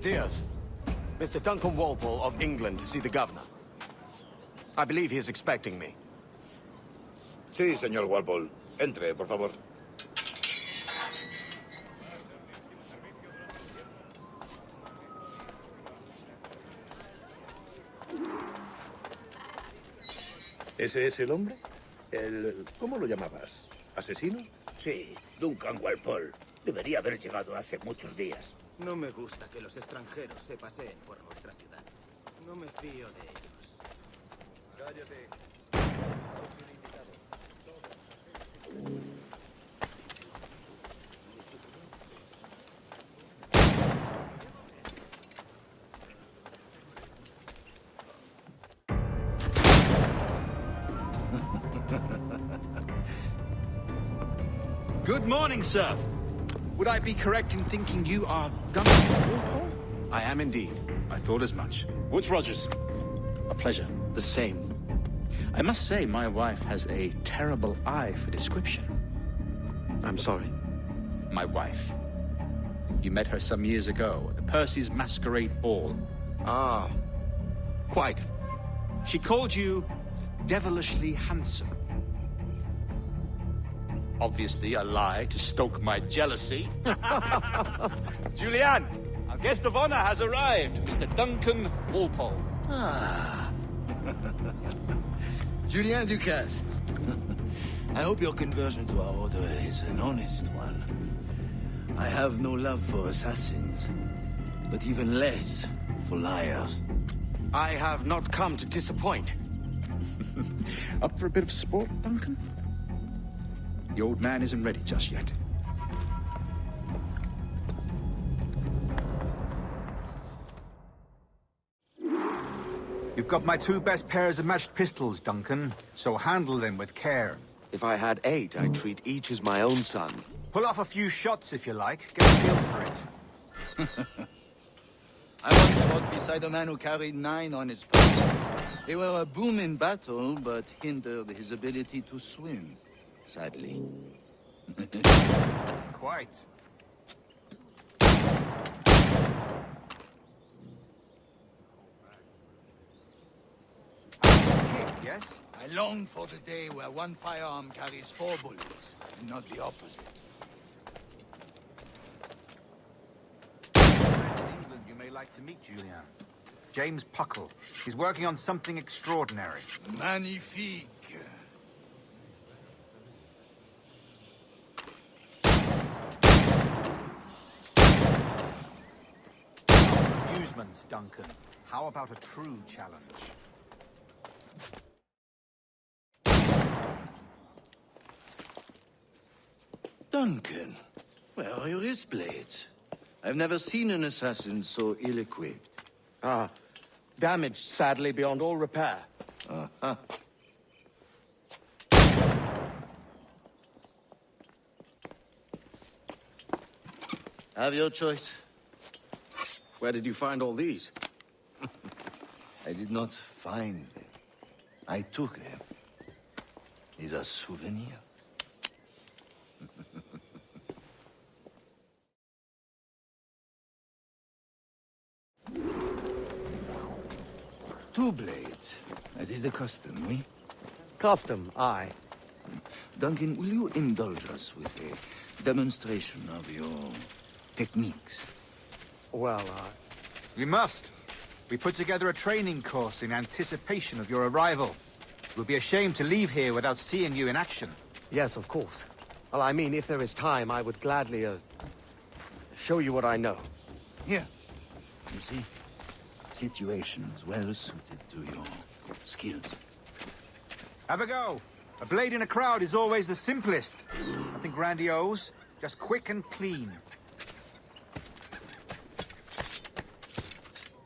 Diaz. Mr. Duncan Walpole of England to see the governor. I believe he is expecting me. Sí, señor Walpole. Entre, por favor. ¿Ese es el hombre? ¿Cómo lo llamabas? ¿Asesino? Sí, Duncan Walpole. Debería haber llegado hace muchos días. No me gusta que los extranjeros se paseen por nuestra ciudad. No me fío de ellos. Cállate. Good morning, sir. Would I be correct in thinking you are Duncan Walpole? I am indeed. I thought as much. Woods Rogers. A pleasure. The same. I must say, my wife has a terrible eye for description. I'm sorry. My wife. You met her some years ago at the Percy's Masquerade Ball. Ah, quite. She called you devilishly handsome. Obviously a lie to stoke my jealousy. Julianne, our guest of honor has arrived, Mr. Duncan Walpole. Ah. Julien Ducasse. I hope your conversion to our order is an honest one. I have no love for assassins, but even less for liars. I have not come to disappoint. Up for a bit of sport, Duncan? The old man isn't ready just yet. You've got my two best pairs of matched pistols, Duncan, so handle them with care. If I had 8, I'd treat each as my own son. Pull off a few shots if you like. Get a feel for it. I once fought beside a man who carried 9 on his person. They were a boom in battle, but hindered his ability to swim, sadly. Quite. Kick, yes? I long for the day where one firearm carries 4 bullets, and not the opposite. In England, you may like to meet Julian. James Puckle. He's working on something extraordinary. Magnifique. Amusements, Duncan. How about a true challenge? Duncan, where are your wrist blades? I've never seen an assassin so ill-equipped. Ah, damaged sadly beyond all repair. Uh-huh. Have your choice. Where did you find all these? I did not find them. I took them. These are souvenirs. Two blades, as is the custom, oui? Custom, aye. Duncan, will you indulge us with a demonstration of your techniques? Well, We must. We put together a training course in anticipation of your arrival. It would be a shame to leave here without seeing you in action. yes, of course. Well, I mean, if there is time, I would gladly, show you what I know. Here. You see? Situations well suited to your skills. Have a go. A blade in a crowd is always the simplest. Nothing grandiose, just quick and clean.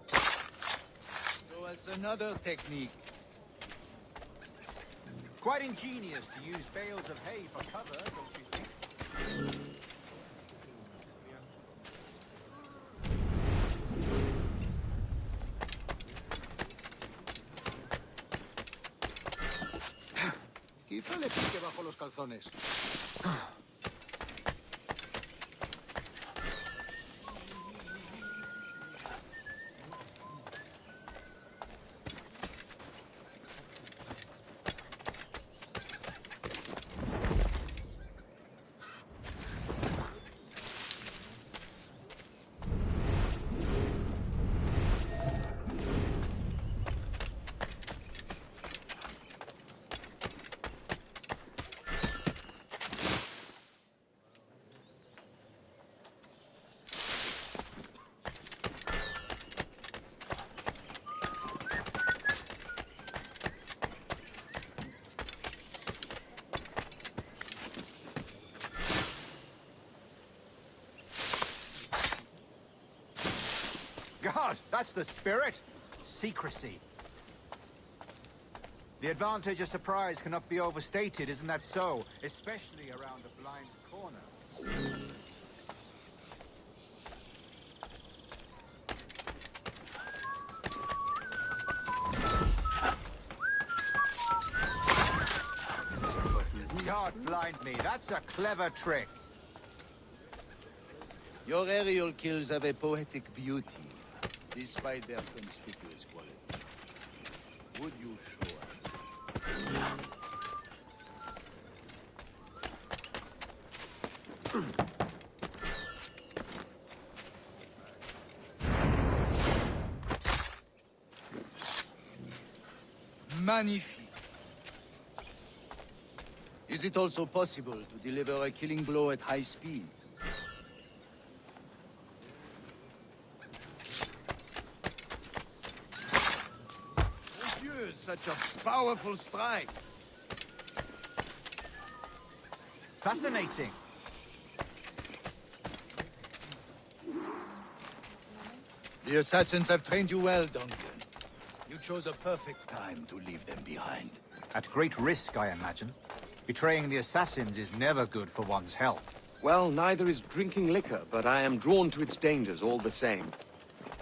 So as another technique. Quite ingenious to use bales of hay for cover, don't you think? Quizá le pique bajo los calzones. God, that's the spirit. Secrecy. The advantage of surprise cannot be overstated, isn't that so? Especially around a blind corner. God blind me, that's a clever trick. Your aerial kills have a poetic beauty, despite their conspicuous quality. Would you show us? Magnifique. Is it also possible to deliver a killing blow at high speed? Such a powerful strike. Fascinating. The assassins have trained you well, Duncan. You chose a perfect time to leave them behind. At great risk, I imagine. Betraying the assassins is never good for one's health. Well, neither is drinking liquor, but I am drawn to its dangers all the same.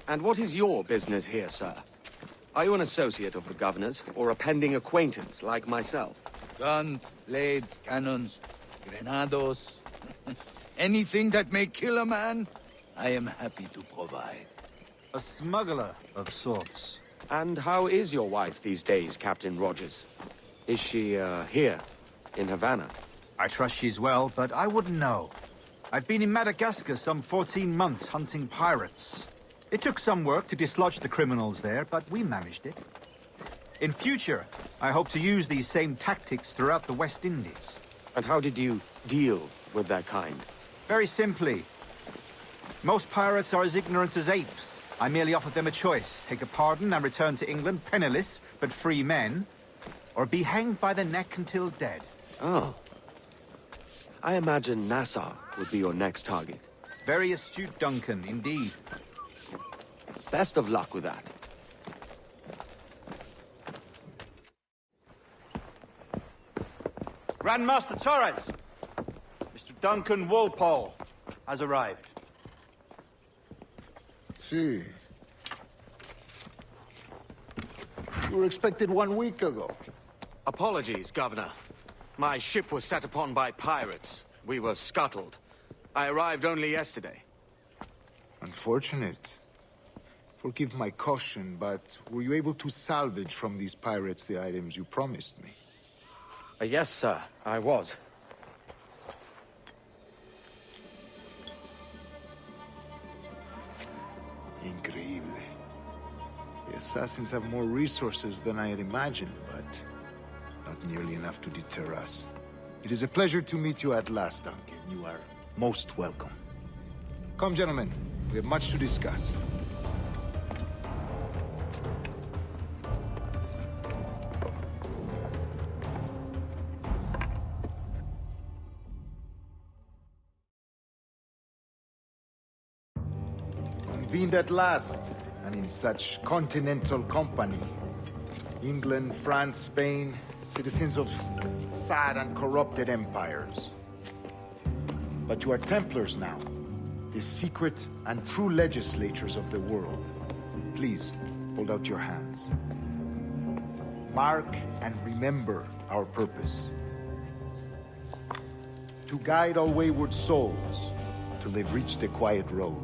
And what is your business here, sir? Are you an associate of the governor's, or a pending acquaintance like myself? Guns, blades, cannons, grenados. Anything that may kill a man, I am happy to provide. A smuggler of sorts. And how is your wife these days, Captain Rogers? Is she, here, in Havana? I trust she's well, but I wouldn't know. I've been in Madagascar some 14 months hunting pirates. It took some work to dislodge the criminals there, but we managed it. In future, I hope to use these same tactics throughout the West Indies. And how did you deal with that kind? Very simply. Most pirates are as ignorant as apes. I merely offered them a choice. Take a pardon and return to England penniless, but free men. Or be hanged by the neck until dead. Oh. I imagine Nassau would be your next target. Very astute, Duncan, indeed. Best of luck with that. Grandmaster Torres! Mr. Duncan Walpole has arrived. See. You were expected 1 week ago. Apologies, Governor. My ship was set upon by pirates. We were scuttled. I arrived only yesterday. Unfortunate. Forgive my caution, but were you able to salvage from these pirates the items you promised me? Yes, sir, I was. Increíble. The assassins have more resources than I had imagined, but not nearly enough to deter us. It is a pleasure to meet you at last, Duncan. You are most welcome. Come, gentlemen. We have much to discuss. Convened at last, and in such continental company. England, France, Spain, citizens of sad and corrupted empires. But you are Templars now, the secret and true legislators of the world. Please, hold out your hands. Mark and remember our purpose. To guide all wayward souls till they've reached the quiet road.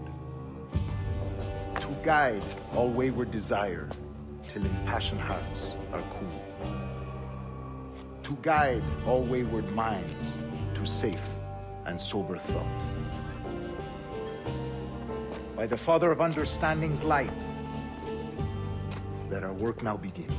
To guide all wayward desire till impassioned hearts are cool. To guide all wayward minds to safe and sober thought. By the Father of Understanding's light, let our work now begin.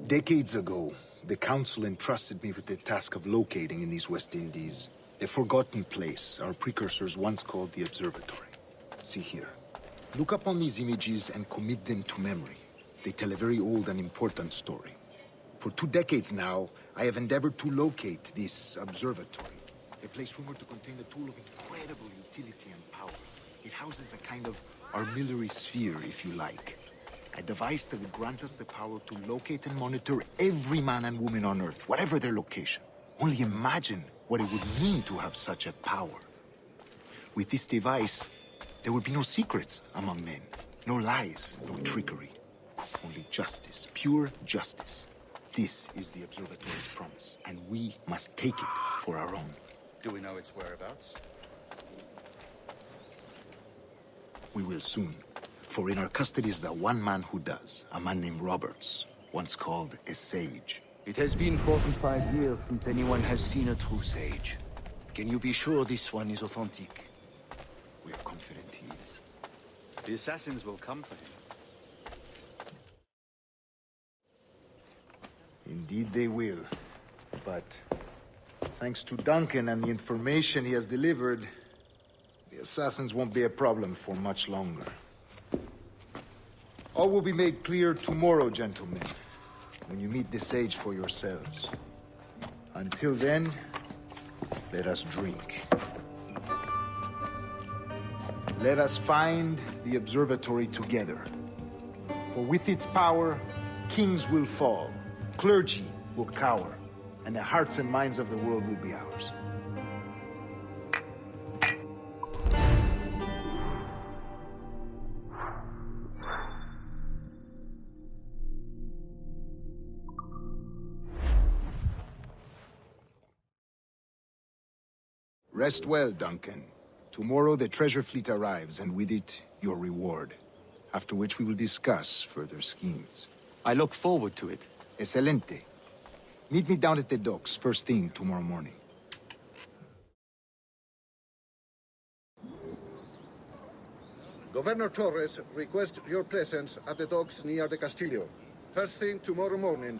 Decades ago, the Council entrusted me with the task of locating in these West Indies a forgotten place our precursors once called the Observatory. See here. Look upon these images and commit them to memory. They tell a very old and important story. For 2 decades now, I have endeavored to locate this observatory, a place rumored to contain a tool of incredible utility and power. It houses a kind of armillary sphere, if you like. A device that would grant us the power to locate and monitor every man and woman on Earth, whatever their location. Only imagine what it would mean to have such a power. With this device, there would be no secrets among men. No lies, no trickery. Only justice, pure justice. This is the observatory's promise, and we must take it for our own. Do we know its whereabouts? We will soon. For in our custody is the one man who does, a man named Roberts, once called a sage. It has been 45 years since anyone has seen a true sage. Can you be sure this one is authentic? We are confident he is. The assassins will come for him. Indeed they will. But thanks to Duncan and the information he has delivered, the assassins won't be a problem for much longer. All will be made clear tomorrow, gentlemen, when you meet the sage for yourselves. Until then, let us drink. Let us find the observatory together. For with its power, kings will fall, clergy will cower, and the hearts and minds of the world will be ours. Rest well, Duncan. Tomorrow the treasure fleet arrives, and with it, your reward. After which we will discuss further schemes. I look forward to it. Excelente. Meet me down at the docks first thing tomorrow morning. Governor Torres requests your presence at the docks near the Castillo. First thing tomorrow morning,